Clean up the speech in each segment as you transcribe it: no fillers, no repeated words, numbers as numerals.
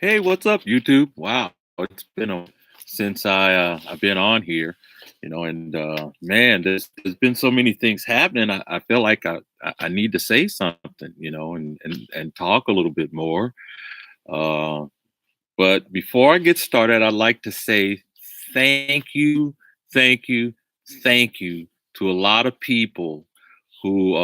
Hey, what's up, YouTube? Wow, it's been since I've been on here, and man, there's been so many things happening. I feel like I need to say something, and talk a little bit more. Uh, but before I get started, I'd like to say thank you, thank you, thank you to a lot of people who,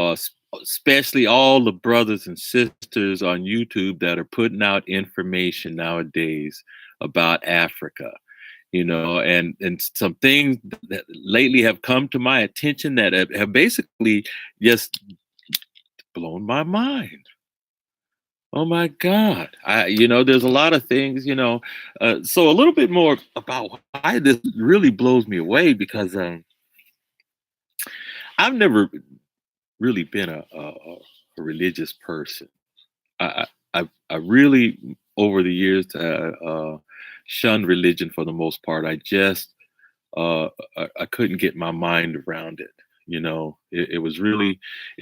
especially all the brothers and sisters on YouTube that are putting out information nowadays about Africa. And some things that lately have come to my attention that have basically just blown my mind. Oh my God. There's a lot of things, so a little bit more about why this really blows me away because I've never really been a religious person. I really, over the years, shunned religion for the most part. I couldn't get my mind around it. It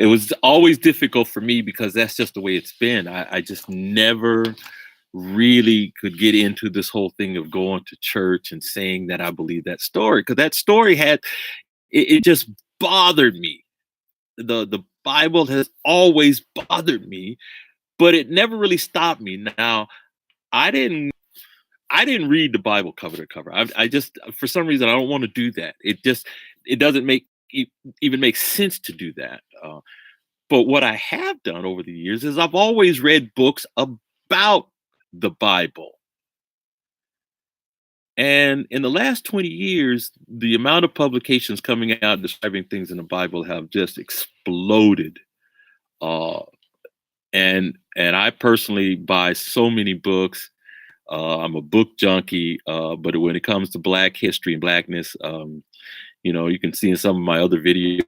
was always difficult for me because that's just the way it's been. I just never really could get into this whole thing of going to church and saying that I believe that story because that story it just bothered me. The Bible has always bothered me, but it never really stopped me. Now, I didn't I didn't read the Bible cover to cover. I just for some reason I don't want to do that. It doesn't even make sense to do that. But what I have done over the years is I've always read books about the Bible. And in the last 20 years, the amount of publications coming out describing things in the Bible have just exploded. Uh, and I personally buy so many books. I'm a book junkie, but when it comes to Black history and Blackness, you can see in some of my other videos,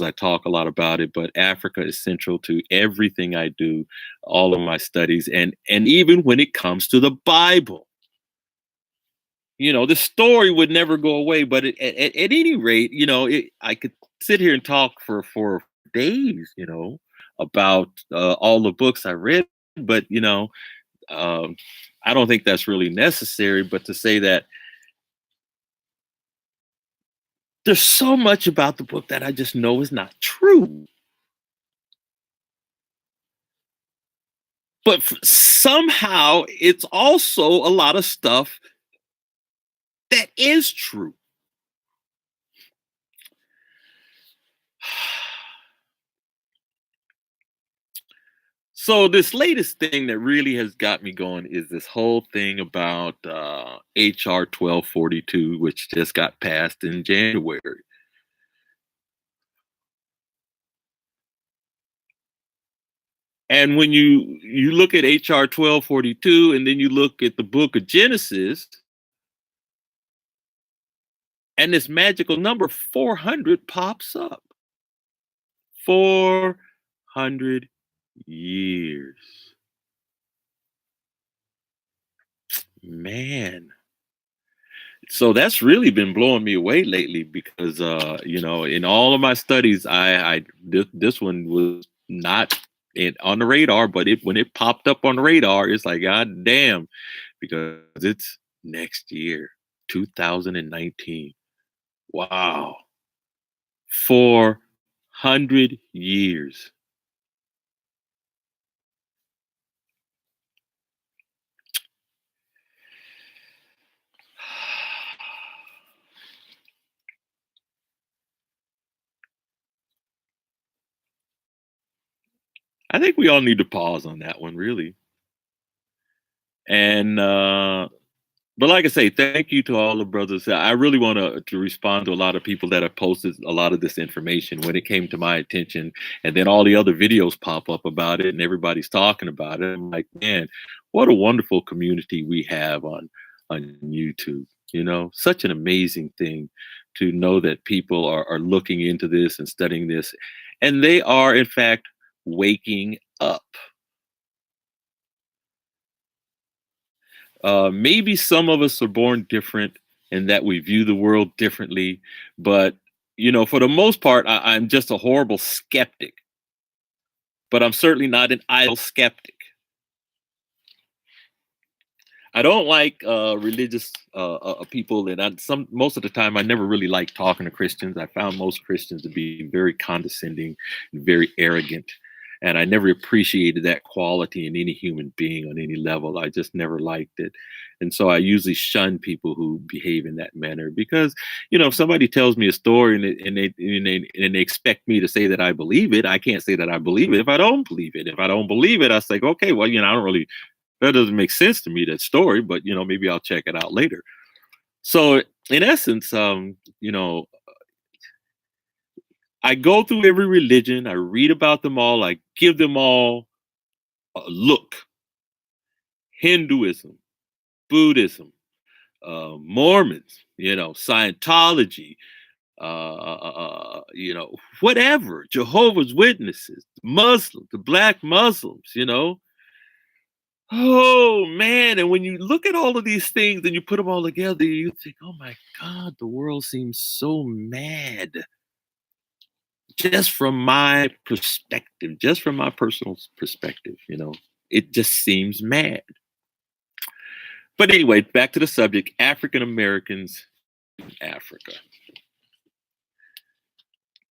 I talk a lot about it. But Africa is central to everything I do, all of my studies, and even when it comes to the Bible. The story would never go away. But at any rate, I could sit here and talk for days, about all the books I read. But um, I don't think that's really necessary. But to say that there's so much about the book that I just know is not true. But somehow it's also a lot of stuff that is true. So this latest thing that really has got me going is this whole thing about HR 1242, which just got passed in January. And when you look at HR 1242 and then you look at the book of Genesis and this magical number 400 pops up. 400 years. Man. So that's really been blowing me away lately because in all of my studies this one was not on the radar, but when it popped up on the radar, it's like god damn, because it's next year, 2019. Wow. 400 years. I think we all need to pause on that one, really. And but like I say, thank you to all the brothers. I really want to respond to a lot of people that have posted a lot of this information when it came to my attention, and then all the other videos pop up about it, and everybody's talking about it. I'm like, man, what a wonderful community we have on YouTube. Such an amazing thing to know that people are looking into this and studying this, and they are in fact waking up. Maybe some of us are born different and that we view the world differently. But, for the most part, I'm just a horrible skeptic, but I'm certainly not an idle skeptic. I don't like religious people, and some most of the time I never really like talking to Christians. I found most Christians to be very condescending and very arrogant, and I never appreciated that quality in any human being on any level. I just never liked it, and so I usually shun people who behave in that manner because if somebody tells me a story and they expect me to say that I believe it, I can't say that I believe it if I don't believe it. If I don't believe it, I say, okay, well, I don't really that doesn't make sense to me, that story, but maybe I'll check it out later. So in essence, I go through every religion, I read about them all, I give them all a look. Hinduism, Buddhism, Mormons, Scientology, whatever, Jehovah's Witnesses, Muslims, the black Muslims. Oh man, and when you look at all of these things and you put them all together, you think, oh my God, the world seems so mad. Just from my perspective, just from my personal perspective, it just seems mad. But anyway, back to the subject, African Americans in Africa.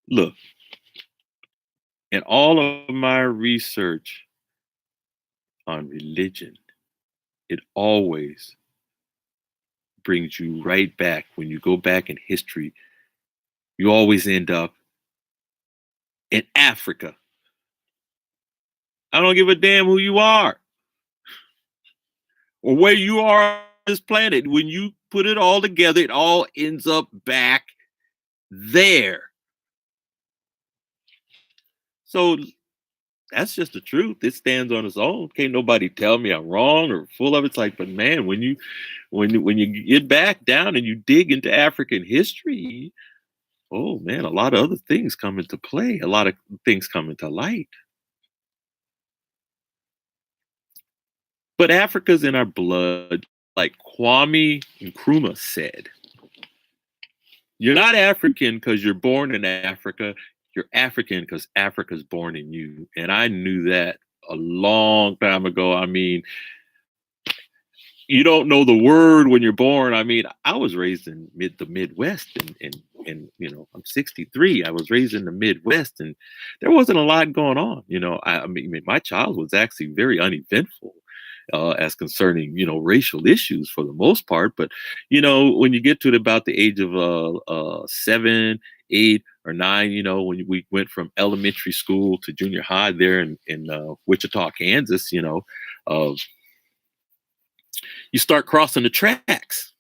Look, in all of my research on religion, it always brings you right back. When you go back in history, you always end up in Africa. I don't give a damn who you are or where you are on this planet. When you put it all together, it all ends up back there. So that's just the truth. It stands on its own. Can't nobody tell me I'm wrong or full of it. It's like, but man, when you get back down and you dig into African history, oh man, a lot of other things come into play. A lot of things come into light. But Africa's in our blood, like Kwame Nkrumah said. You're not African because you're born in Africa. You're African because Africa's born in you. And I knew that a long time ago. I mean, you don't know the word when you're born. I mean, I was raised in the Midwest, and I'm 63. I was raised in the Midwest, and there wasn't a lot going on. I mean, my childhood was actually very uneventful. As concerning racial issues for the most part, but when you get to about the age of 7, 8, or 9, when we went from elementary school to junior high there in Wichita, Kansas, uh, you start crossing the tracks.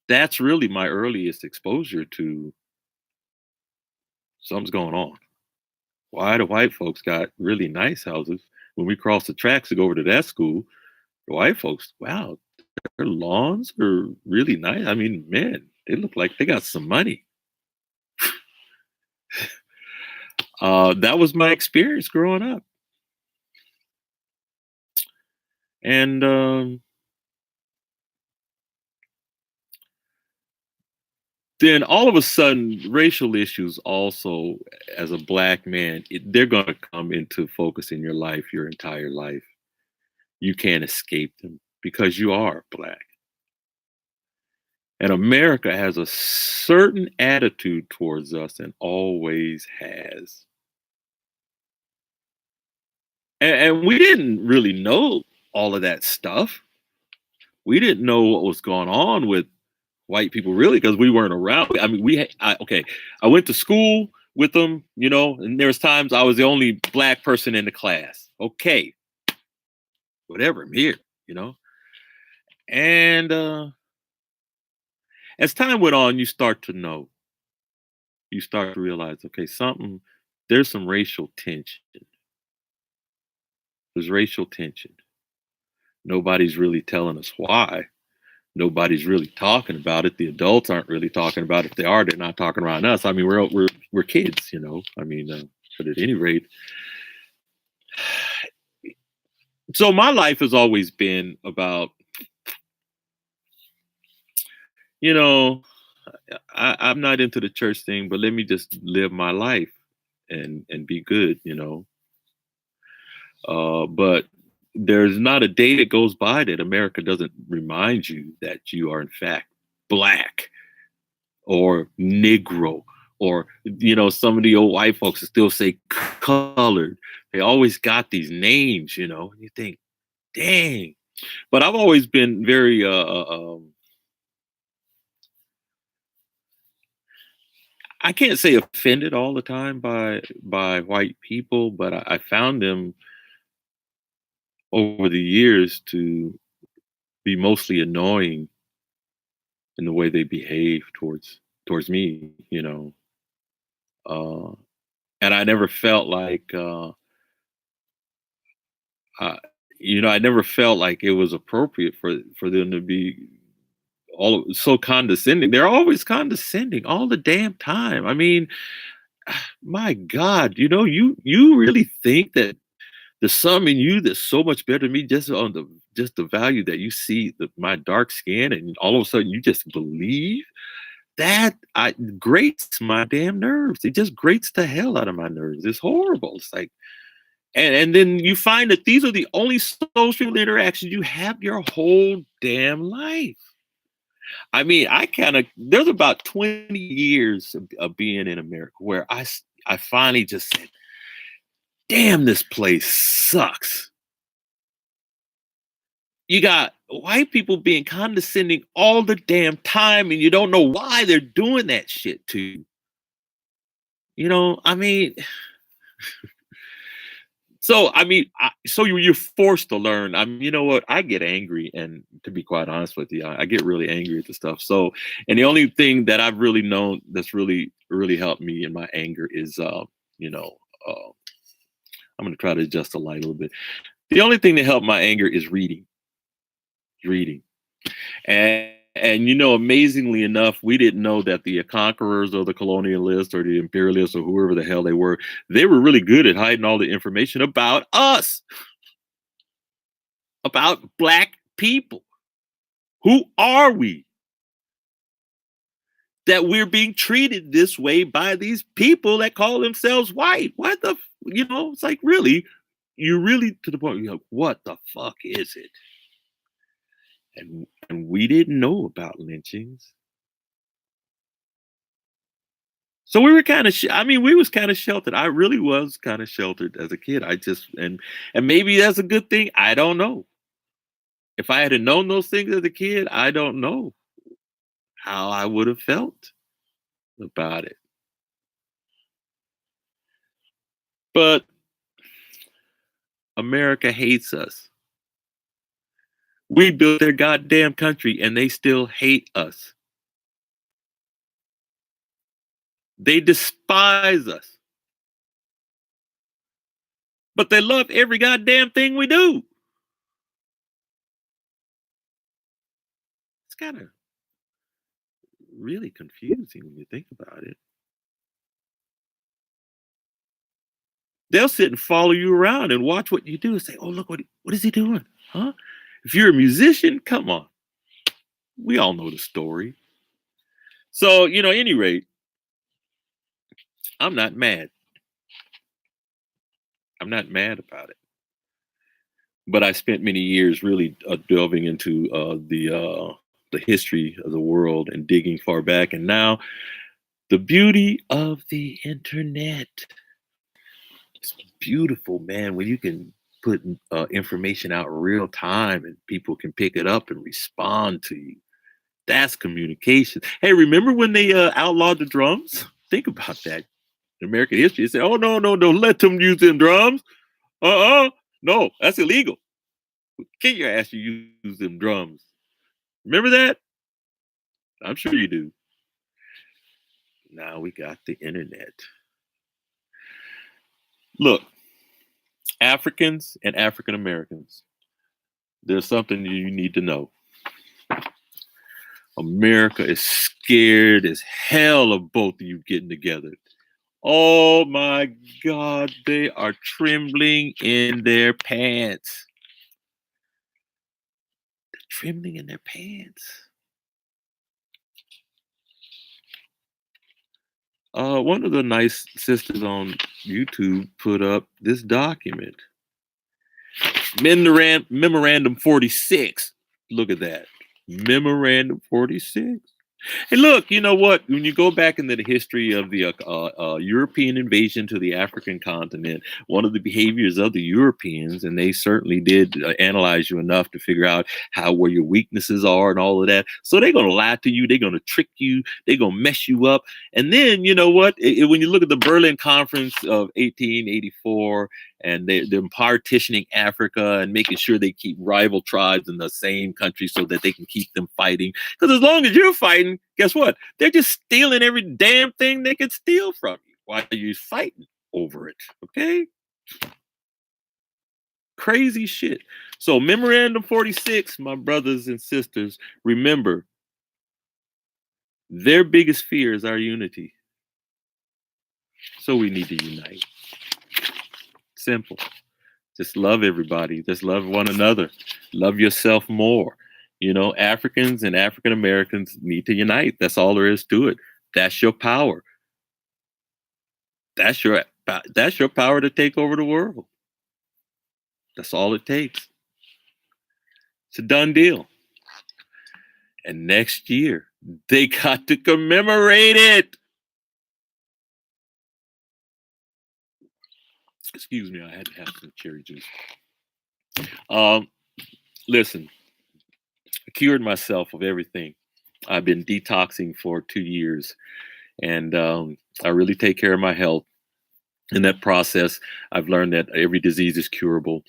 That's really my earliest exposure to something's going on. Why the white folks got really nice houses? When we cross the tracks to go over to that school, the white folks, wow, their lawns are really nice. I mean, man, they look like they got some money. That was my experience growing up. And then all of a sudden, racial issues also, as a black man, they're going to come into focus in your life, your entire life. You can't escape them because you are black. And America has a certain attitude towards us and always has. And we didn't really know all of that stuff. We didn't know what was going on with white people really because we weren't around. I mean, I went to school with them, and there was times I was the only black person in the class. Okay, whatever, I'm here, And as time went on, you start to know, you start to realize, okay, there's some racial tension. There's racial tension. Nobody's really telling us why. Nobody's really talking about it. The adults aren't really talking about it. If they are, they're not talking around us. I mean, we're kids, I mean, but at any rate, so my life has always been about, I'm not into the church thing, but let me just live my life and be good, but there's not a day that goes by that America doesn't remind you that you are in fact black or Negro, or some of the old white folks still say colored. They always got these names, and you think, dang. But I've always been very I can't say offended all the time by white people, but I found them over the years to be mostly annoying in the way they behave towards me, uh, and I never felt like uh, I never felt like it was appropriate for them to be so condescending. They're always condescending all the damn time. I mean, my God, you really think that there's some in you that's so much better than me just the value that you see my dark skin, and all of a sudden you just believe that I grates my damn nerves. It just grates the hell out of my nerves. It's horrible. It's like, and then you find that these are the only social interactions you have your whole damn life. I mean, there's about 20 years of being in America where I finally just said, damn, this place sucks. You got white people being condescending all the damn time, and you don't know why they're doing that shit to you. I mean, so you're forced to learn. I mean, you know what? I get angry, and to be quite honest with you, I get really angry at the stuff. So, and the only thing that I've really known that's really, really helped me in my anger is, you know, uh, I'm going to try to adjust the light a little bit. The only thing that helped my anger is reading. And amazingly enough, we didn't know that the conquerors or the colonialists or the imperialists or whoever the hell they were really good at hiding all the information about us, about black people. Who are we that we're being treated this way by these people that call themselves white? It's like, really, you really to the point where you're like, what the fuck is it? And we didn't know about lynchings. So we were kind of, we was kind of sheltered. I really was kind of sheltered as a kid. And maybe that's a good thing. I don't know. If I had known those things as a kid, I don't know how I would have felt about it. But America hates us. We built their goddamn country and they still hate us. They despise us. But they love every goddamn thing we do. It's kind of really confusing when you think about it. They'll sit and follow you around and watch what you do and say, "Oh, look, what is he doing? Huh?" If you're a musician, come on. We all know the story. So, at any rate, I'm not mad. I'm not mad about it. But I spent many years really delving into the history of the world and digging far back. And now the beauty of the internet. It's beautiful, man, when you can put information out real time and people can pick it up and respond to you. That's communication. Hey, remember when they outlawed the drums? Think about that. In American history, they said, "Oh no, no, don't let them use them drums. No, that's illegal. Kick your ass, you use them drums." Remember that? I'm sure you do. Now we got the internet. Look, Africans and African Americans, there's something you need to know. America is scared as hell of both of you getting together. Oh my God, they are trembling in their pants. They're trembling in their pants. One of the nice sisters on YouTube put up this document. Memorandum 46. Look at that. Memorandum 46. And look, you know what? When you go back into the history of the European invasion to the African continent, one of the behaviors of the Europeans, and they certainly did analyze you enough to figure out how where your weaknesses are and all of that. So they're going to lie to you. They're going to trick you. They're going to mess you up. And then you know what? When you look at the Berlin Conference of 1884, and they're partitioning Africa and making sure they keep rival tribes in the same country so that they can keep them fighting. Because as long as you're fighting, guess what? They're just stealing every damn thing they can steal from you while you're fighting over it. Okay? Crazy shit. So, Memorandum 46, my brothers and sisters, remember, their biggest fear is our unity. So, we need to unite. Simple. Just love everybody. Just love one another. Love yourself more. You know, Africans and African Americans need to unite. That's all there is to it. That's your power. That's your power to take over the world. That's all it takes. It's a done deal. And next year, they got to commemorate it. Excuse me, I had to have some cherry juice. Listen, I cured myself of everything. I've been detoxing for 2 years, and I really take care of my health. In that process, I've learned that every disease is curable.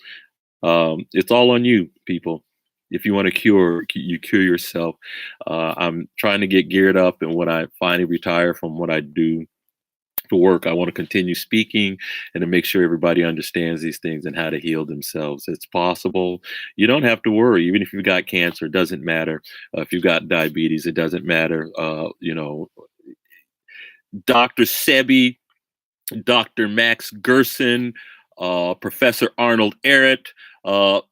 It's all on you, people. If you want to cure, you cure yourself. I'm trying to get geared up, and when I finally retire from what I do for work, I want to continue speaking and to make sure everybody understands these things and how to heal themselves. It's possible. You don't have to worry. Even if you've got cancer, it doesn't matter. If you've got diabetes, it doesn't matter. Dr. Sebi, Dr. Max Gerson, Professor Arnold Ehret.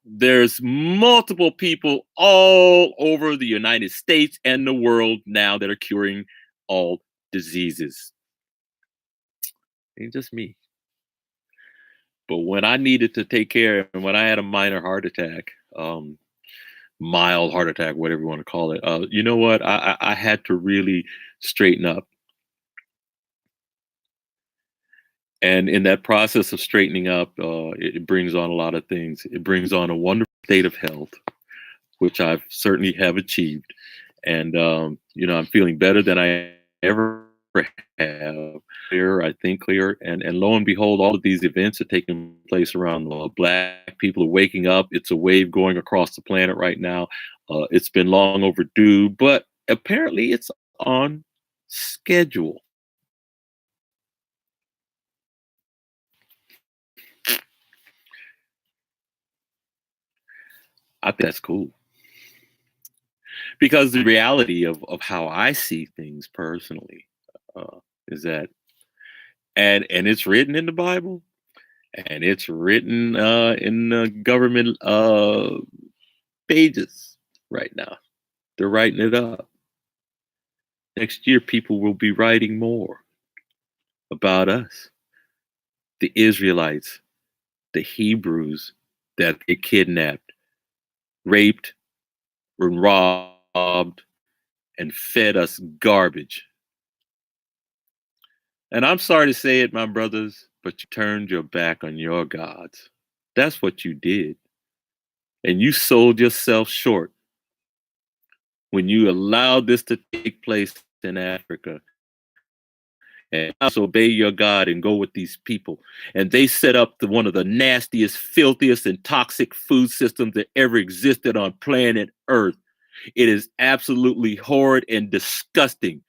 There's multiple people all over the United States and the world now that are curing all diseases. Ain't just me. But when I needed to take care, and when I had a minor heart attack, mild heart attack, whatever you want to call it, you know what? I had to really straighten up. And in that process of straightening up, it brings on a lot of things. It brings on a wonderful state of health, which I've certainly have achieved. And, I'm feeling better than I ever have. Clear, I think clear. And lo and behold, all of these events are taking place around the world. Black people are waking up. It's a wave going across the planet right now. It's been long overdue, but apparently it's on schedule. I think that's cool. Because the reality of how I see things personally is that, and it's written in the Bible, and it's written in the government pages right now. They're writing it up. Next year, people will be writing more about us, the Israelites, the Hebrews that they kidnapped, raped, were robbed, and fed us garbage. And I'm sorry to say it, my brothers, but you turned your back on your gods. That's what you did. And you sold yourself short when you allowed this to take place in Africa. And also obey your God and go with these people. And they set up one of the nastiest, filthiest, and toxic food systems that ever existed on planet Earth. It is absolutely horrid and disgusting.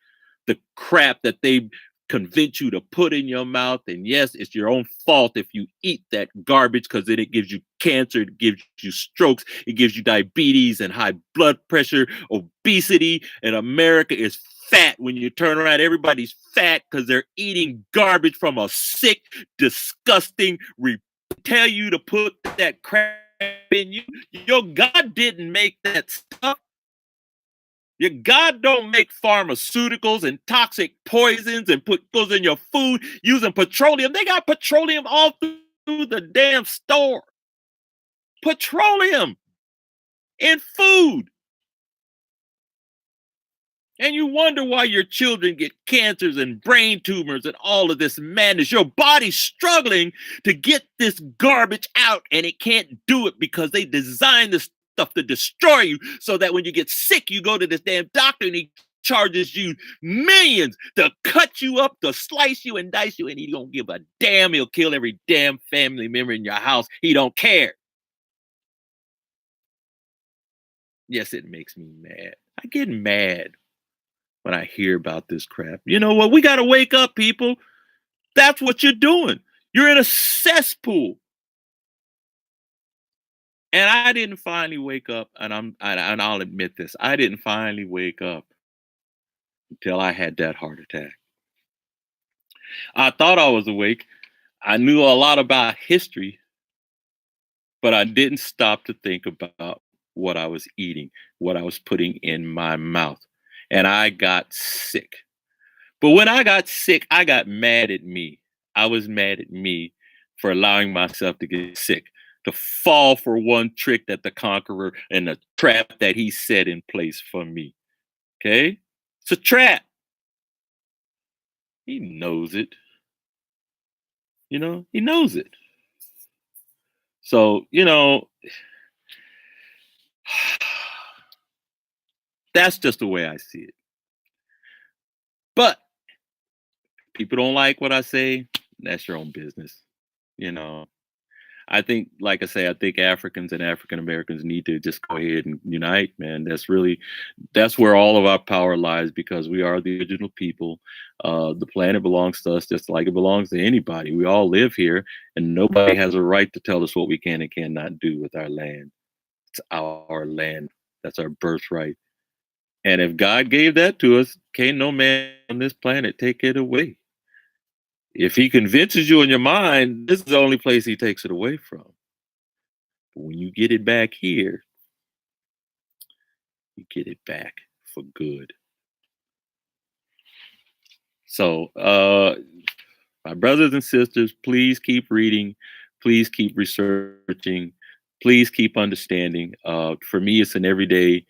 The crap that they convince you to put in your mouth. And yes, it's your own fault if you eat that garbage, because then it gives you cancer, it gives you strokes, it gives you diabetes and high blood pressure, obesity. And America is fat. When you turn around, everybody's fat because they're eating garbage from a sick, disgusting, tell you to put that crap in you. Your God didn't make that stuff. Your God don't make pharmaceuticals and toxic poisons and put those in your food using petroleum. They got petroleum all through the damn store. petroleum in food. And you wonder why your children get cancers and brain tumors and all of this madness. Your body's struggling to get this garbage out, and it can't do it because they designed this stuff to destroy you so that when you get sick, you go to this damn doctor and he charges you millions to cut you up, to slice you and dice you, and he don't give a damn. He'll kill every damn family member in your house. He don't care. Yes, it makes me mad. I get mad when I hear about this crap. You know what? We got to wake up, people. That's what you're doing. You're in a cesspool. And I didn't finally wake up, and I'll admit this. I didn't finally wake up until I had that heart attack. I thought I was awake. I knew a lot about history, but I didn't stop to think about what I was eating, what I was putting in my mouth. And I got sick. But when I got sick, I got mad at me. I was mad at me for allowing myself to get sick, to fall for one trick that the conqueror and the trap that he set in place for me. Okay? It's a trap. He knows it. You know, he knows it. So, that's just the way I see it. But people don't like what I say. That's your own business. You know, I think, like I say, I think Africans and African Americans need to just go ahead and unite, man. That's where all of our power lies, because we are the original people. The planet belongs to us just like it belongs to anybody. We all live here, and nobody has a right to tell us what we can and cannot do with our land. It's our land. That's our birthright. And if God gave that to us, can't no man on this planet take it away. If he convinces you in your mind, this is the only place he takes it away from. But when you get it back here, you get it back for good. So, my brothers and sisters, please keep reading. Please keep researching. Please keep understanding. For me, it's an everyday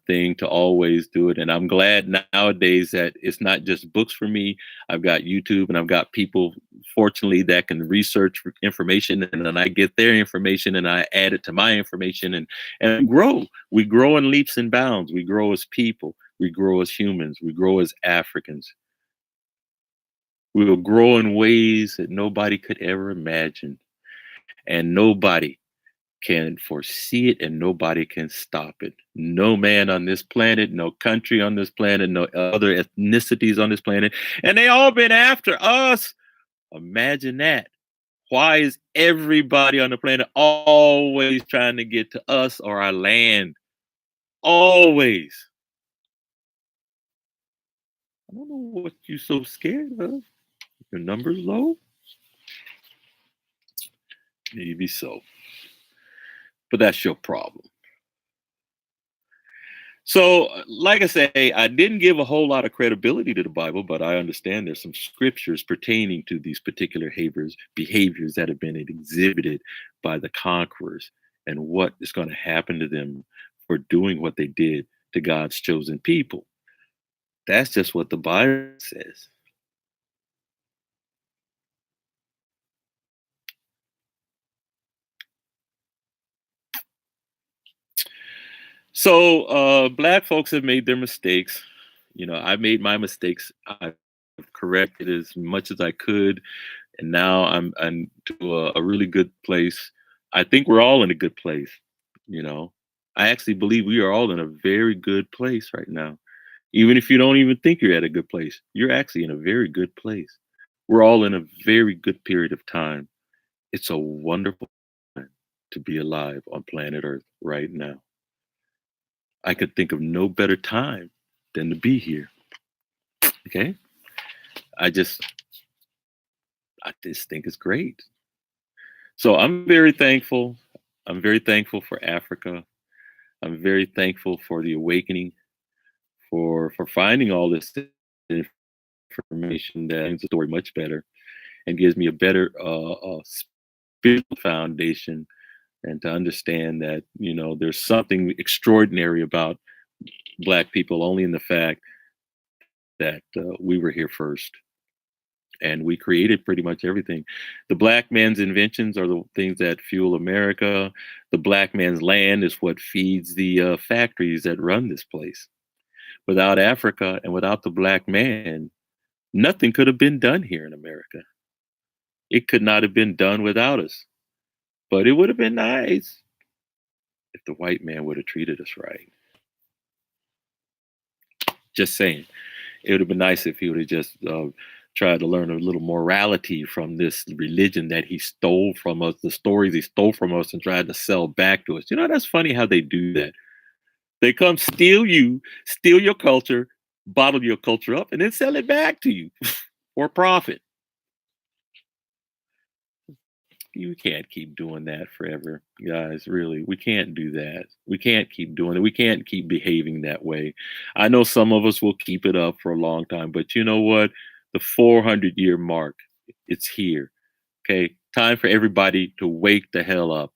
thing to always do it. And I'm glad nowadays that it's not just books for me. I've got YouTube, and I've got people, fortunately, that can research information, and then I get their information and I add it to my information, and grow. We grow in leaps and bounds. We grow as people. We grow as humans. We grow as Africans. We will grow in ways that nobody could ever imagine, and nobody can foresee it, and nobody can stop it. No man on this planet, no country on this planet, no other ethnicities on this planet, and they all been after us. Imagine that. Why is everybody on the planet always trying to get to us or our land? Always. I don't know what you're so scared of. Your number's low? Maybe so. But that's your problem. So, like I say, I didn't give a whole lot of credibility to the Bible, but I understand there's some scriptures pertaining to these particular behaviors that have been exhibited by the conquerors, and what is going to happen to them for doing what they did to God's chosen people. That's just what the Bible says. So, Black folks have made their mistakes. I made my mistakes. I've corrected as much as I could, and now I'm to a really good place. I think we're all in a good place. You know, I actually believe we are all in a very good place right now. Even if you don't even think you're at a good place, you're actually in a very good place. We're all in a very good period of time. It's a wonderful time to be alive on planet Earth right now. I could think of no better time than to be here. Okay. I just think it's great. So I'm very thankful. I'm very thankful for Africa. I'm very thankful for the awakening, for finding all this information that makes the story much better and gives me a better spiritual foundation and to understand that, there's something extraordinary about Black people only in the fact that we were here first and we created pretty much everything. The Black man's inventions are the things that fuel America. The Black man's land is what feeds the factories that run this place. Without Africa and without the Black man, nothing could have been done here in America. It could not have been done without us. But it would have been nice if the white man would have treated us right. Just saying. It would have been nice if he would have just tried to learn a little morality from this religion that he stole from us, the stories he stole from us, and tried to sell back to us. That's funny how they do that. They come steal you, steal your culture, bottle your culture up, and then sell it back to you for profit. You can't keep doing that forever, guys. Really, we can't do that. We can't keep doing it. We can't keep behaving that way. I know some of us will keep it up for a long time, but you know what? The 400-year mark, it's here. Okay. Time for everybody to wake the hell up.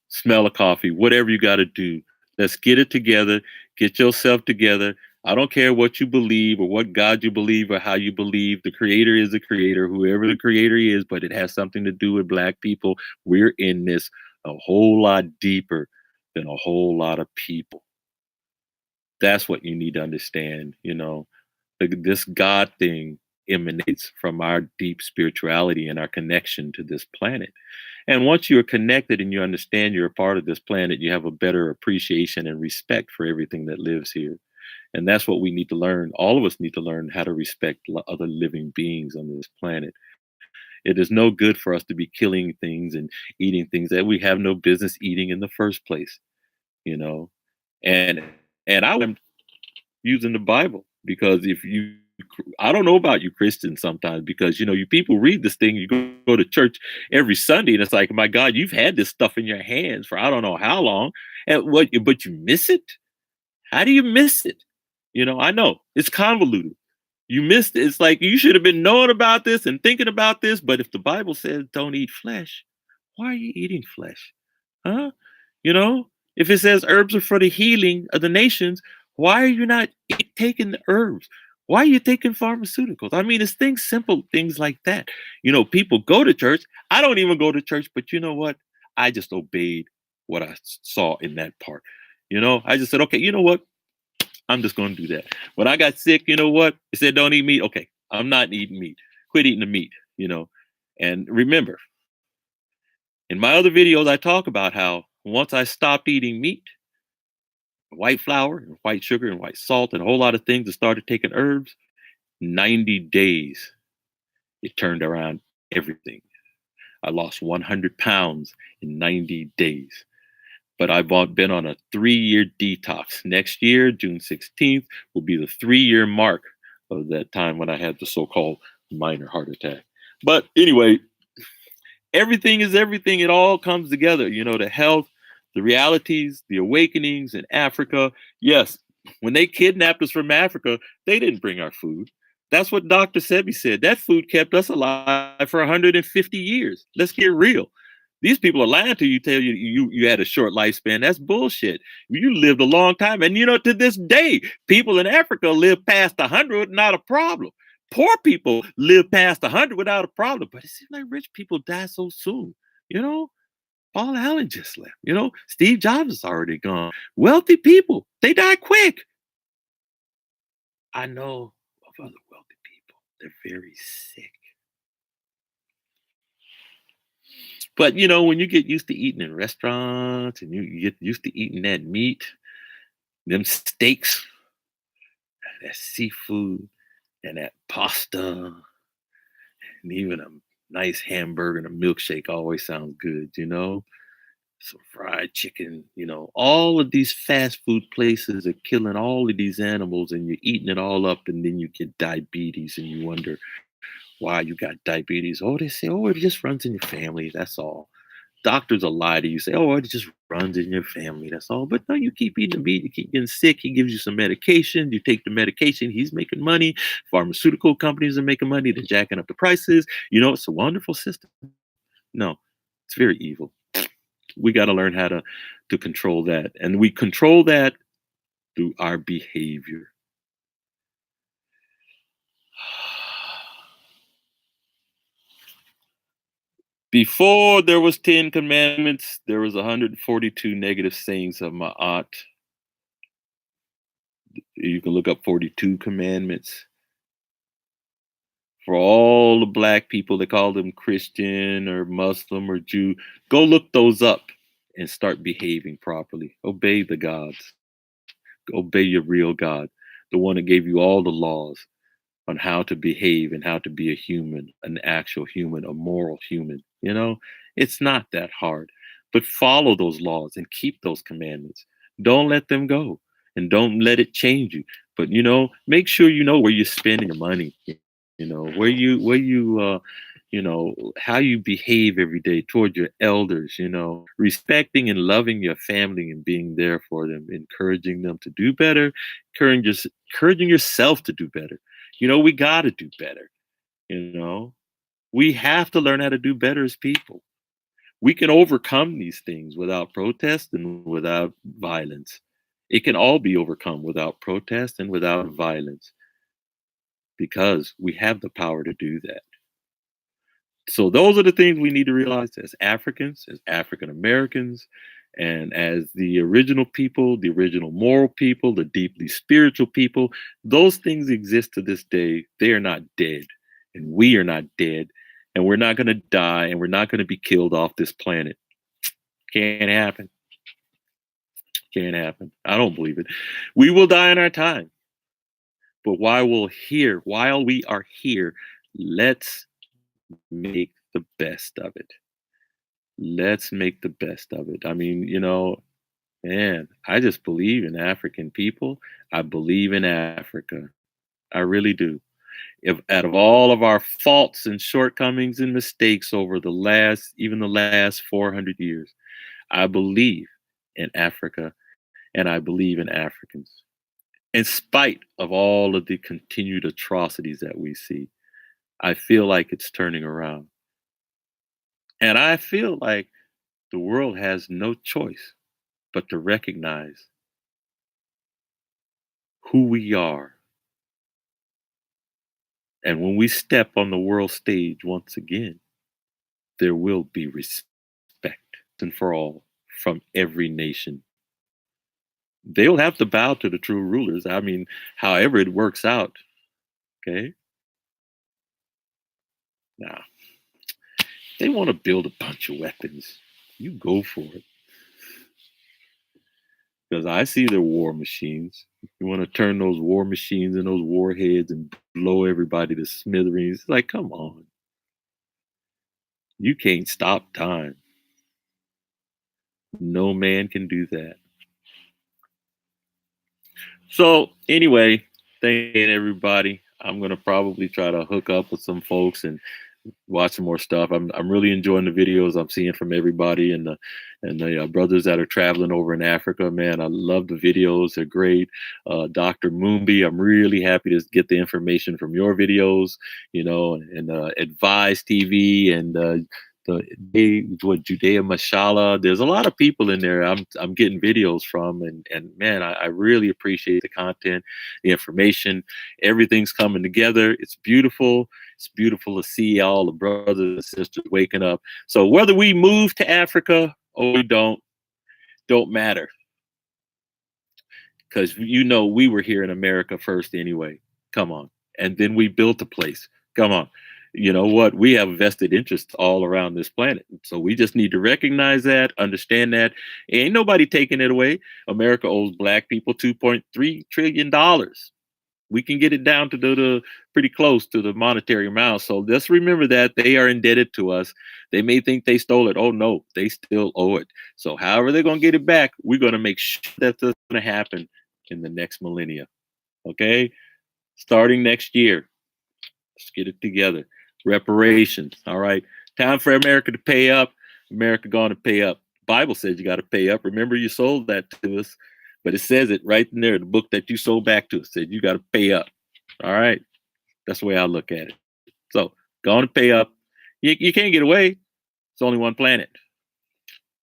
Smell a coffee, whatever you got to do. Let's get it together. Get yourself together. I don't care what you believe or what God you believe or how you believe. The creator is the creator, whoever the creator is, but it has something to do with Black people. We're in this a whole lot deeper than a whole lot of people. That's what you need to understand. This God thing emanates from our deep spirituality and our connection to this planet. And once you're connected and you understand you're a part of this planet, you have a better appreciation and respect for everything that lives here. And that's what we need to learn. All of us need to learn how to respect other living beings on this planet. It is no good for us to be killing things and eating things that we have no business eating in the first place, you know. And I'm using the Bible because I don't know about you Christians sometimes because you people read this thing, you go to church every Sunday, and it's like, my God, you've had this stuff in your hands for I don't know how long, but you miss it. How do you miss it? I know it's convoluted. You missed it. It's like you should have been knowing about this and thinking about this. But if the Bible says don't eat flesh, why are you eating flesh? Huh? You know, if it says herbs are for the healing of the nations, why are you not taking the herbs? Why are you taking pharmaceuticals? I mean, it's simple things like that. People go to church. I don't even go to church, but you know what? I just obeyed what I saw in that part. I just said, okay, you know what? I'm just going to do that. When I got sick, you know what? It said, don't eat meat. Okay, I'm not eating meat. Quit eating the meat. And remember, in my other videos, I talk about how once I stopped eating meat, white flour and white sugar and white salt and a whole lot of things and started taking herbs, 90 days, it turned around everything. I lost 100 pounds in 90 days. But I've been on a 3-year detox. Next year, June 16th, will be the 3-year mark of that time when I had the so-called minor heart attack. But anyway, everything is everything. It all comes together. The health, the realities, the awakenings in Africa. Yes, when they kidnapped us from Africa, they didn't bring our food. That's what Dr. Sebi said. That food kept us alive for 150 years. Let's get real. These people are lying to you, tell you had a short lifespan. That's bullshit. You lived a long time. And to this day, people in Africa live past 100, not a problem. Poor people live past 100 without a problem. But it seems like rich people die so soon. Paul Allen just left. Steve Jobs is already gone. Wealthy people, they die quick. I know of other wealthy people. They're very sick. But when you get used to eating in restaurants and you get used to eating that meat, them steaks, that seafood, and that pasta, and even a nice hamburger and a milkshake always sounds good, Some fried chicken, all of these fast food places are killing all of these animals and you're eating it all up and then you get diabetes and you wonder why you got diabetes. Oh, they say, oh, it just runs in your family. That's all. Doctors will lie to you, say, oh, it just runs in your family. That's all. But no, you keep eating the meat, you keep getting sick. He gives you some medication. You take the medication. He's making money. Pharmaceutical companies are making money. They're jacking up the prices. It's a wonderful system. No, it's very evil. We got to learn how to control that, and we control that through our behavior. Before there was 10 commandments, there was 142 negative sayings of my aunt. You can look up 42 commandments. For all the black people that call them Christian or Muslim or Jew, go look those up and start behaving properly. Obey the gods. Obey your real God, the one that gave you all the laws on how to behave and how to be a human, an actual human, a moral human. It's not that hard, but follow those laws and keep those commandments. Don't let them go and don't let it change you. But make sure you know where you're spending your money. How you behave every day toward your elders, respecting and loving your family and being there for them, encouraging them to do better, encouraging yourself to do better. We got to do better. We have to learn how to do better as people. We can overcome these things without protest and without violence. It can all be overcome without protest and without violence because we have the power to do that. So those are the things we need to realize as Africans, as African Americans, and as the original people, the original moral people, the deeply spiritual people. Those things exist to this day. They are not dead, and we are not dead, and we're not going to die, and we're not going to be killed off this planet. Can't happen. Can't happen. I don't believe it. We will die in our time. But while we are here, let's make the best of it. Let's make the best of it. I mean, man, I just believe in African people. I believe in Africa. I really do. If out of all of our faults and shortcomings and mistakes over even the last 400 years, I believe in Africa and I believe in Africans. In spite of all of the continued atrocities that we see, I feel like it's turning around. And I feel like the world has no choice but to recognize who we are. And when we step on the world stage once again, there will be respect and for all from every nation. They'll have to bow to the true rulers. I mean, however it works out. Okay. Now, they want to build a bunch of weapons. You go for it. Because I see their war machines. You want to turn those war machines and those warheads and blow everybody to smithereens. It's like, come on. You can't stop time. No man can do that. So anyway, thank you everybody. I'm gonna probably try to hook up with some folks and watch some more stuff. I'm really enjoying the videos I'm seeing from everybody and the brothers that are traveling over in Africa. Man, I love the videos; they're great. Dr. Mumbi, I'm really happy to get the information from your videos. And Advise TV and Judea Mashallah. There's a lot of people in there. I'm getting videos from, and man, I really appreciate the content, the information. Everything's coming together. It's beautiful. It's beautiful to see all the brothers and sisters waking up. So whether we move to Africa or we don't matter, because we were here in America first anyway. Come on, and then we built a place. Come on. You know what? We have vested interests all around this planet. So we just need to recognize that, understand that. Ain't nobody taking it away. America owes black people $2.3 trillion. We can get it down to the pretty close to the monetary amount. So let's remember that they are indebted to us. They may think they stole it. Oh no, they still owe it. So however they're going to get it back, we're going to make sure that's going to happen in the next millennia. Okay? Starting next year. Let's get it together. Reparations. All right. Time for America to pay up. America going to pay up. Bible says you got to pay up. Remember, you sold that to us, but it says it right in there. The book that you sold back to us said you got to pay up. All right. That's the way I look at it. So going to pay up. You can't get away. It's only one planet.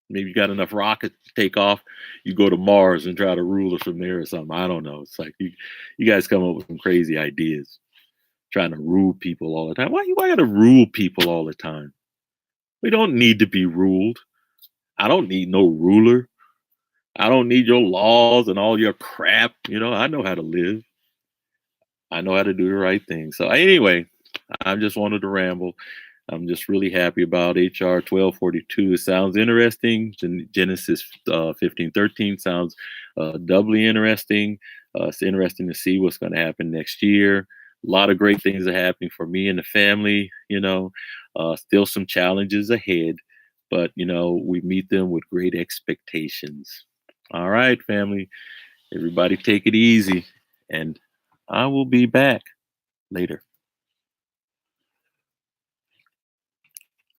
Maybe you got enough rockets to take off. You go to Mars and try to rule us from there or something. I don't know. It's like you guys come up with some crazy ideas, trying to rule people all the time. Why gotta rule people all the time? We don't need to be ruled. I don't need no ruler. I don't need your laws and all your crap. I know how to live. I know how to do the right thing. So anyway, I just wanted to ramble. I'm just really happy about HR 1242. It sounds interesting. Genesis 1513 sounds doubly interesting. It's interesting to see what's going to happen next year. A lot of great things are happening for me and the family. Still some challenges ahead, but we meet them with great expectations. All right, family. Everybody take it easy, and I will be back later.